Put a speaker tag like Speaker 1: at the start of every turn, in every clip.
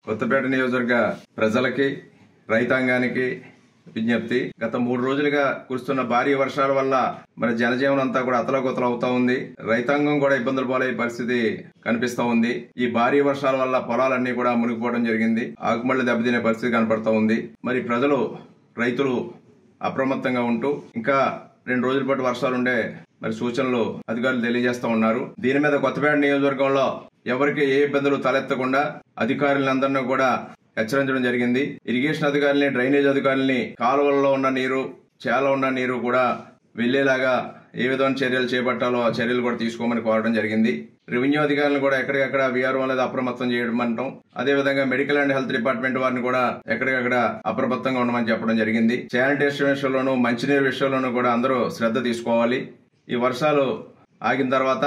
Speaker 1: కొత్తపేట నియోజకవర్గ ప్రజలకి రైతాంగానికి విజ్ఞప్తి. గత 3 రోజులుగా కురుస్తున్న భారీ వర్షాల వల్ల మన జనజీవనం అంతా కూడా అతలాకుతలం అవుతా ఉంది. రైతాంగం కూడా ఇబ్బందులు పాలయ్యే పరిస్థితి కనిపిస్తా ఉంది. ఈ భారీ వర్షాల వల్ల పొలాలన్నీ కూడా మునిగిపోవడం జరిగింది. ఆకుమళ్లు దెబ్బతినే పరిస్థితి కనపడతా ఉంది. మరి రైతులు అప్రమత్తంగా ఉంటూ ఇంకా 2 రోజుల పాటు వర్షాలుండే మరి సూచనలు అధికారులు తెలియజేస్తా ఉన్నారు. దీని మీద కొత్తపేట నియోజకవర్గంలో ఎవరికి ఏ ఇబ్బందులు తలెత్తకుండా అధికారులందరినీ కూడా హెచ్చరించడం జరిగింది. ఇరిగేషన్ అధికారులని, డ్రైనేజ్ అధికారులని కాలువల్లో ఉన్న నీరు, చేలో ఉన్న నీరు కూడా వెళ్లేలాగా ఏ విధమైన చర్యలు చేపట్టాలో ఆ చర్యలు కూడా తీసుకోమని కోరడం జరిగింది. రెవెన్యూ అధికారులను కూడా ఎక్కడికక్కడ వీఆర్ఓ అనేది అప్రమత్తం చేయమంటాం. అదేవిధంగా మెడికల్ అండ్ హెల్త్ డిపార్ట్మెంట్ వారిని కూడా ఎక్కడికక్కడ అప్రమత్తంగా ఉండమని చెప్పడం జరిగింది. శానిటేషన్ విషయంలోనూ, మంచినీరు విషయంలోనూ కూడా అందరూ శ్రద్ధ తీసుకోవాలి. ఈ వర్షాలు ఆగిన తర్వాత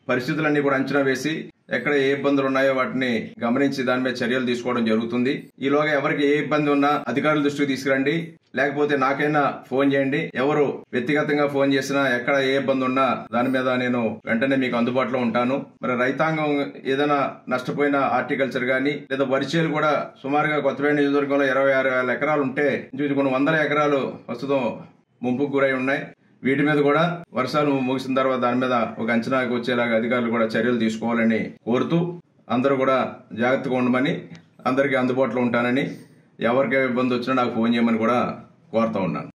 Speaker 1: పరిస్థితులన్నీ కూడా అంచనా వేసి ఎక్కడ ఏ ఇబ్బందులు ఉన్నాయో వాటిని గమనించి దాని మీద చర్యలు తీసుకోవడం జరుగుతుంది. ఈలోగా ఎవరికి ఏ ఇబ్బంది ఉన్నా అధికారుల దృష్టికి తీసుకురండి, లేకపోతే నాకైనా ఫోన్ చేయండి. ఎవరు వ్యక్తిగతంగా ఫోన్ చేసినా ఎక్కడ ఏ ఇబ్బంది ఉన్నా దాని మీద నేను వెంటనే మీకు అందుబాటులో ఉంటాను. మరి రైతాంగం ఏదైనా నష్టపోయిన హార్టికల్చర్ గానీ లేదా వరిచేలు కూడా సుమారుగా కొత్తపేట నియోజకవర్గంలో 26,000 ఎకరాలు ఉంటే కొన్ని వందల ఎకరాలు ప్రస్తుతం ముంపుకు గురై ఉన్నాయి. వీటి మీద కూడా వర్షాలు ముగిసిన తర్వాత దాని మీద ఒక అంచనాకు వచ్చేలాగా అధికారులు కూడా చర్యలు తీసుకోవాలని కోరుతూ అందరూ కూడా జాగ్రత్తగా ఉండమని, అందరికీ అందుబాటులో ఉంటానని, ఎవరికి ఇబ్బంది వచ్చినా నాకు ఫోన్ చేయమని కూడా కోరుతా ఉన్నాను.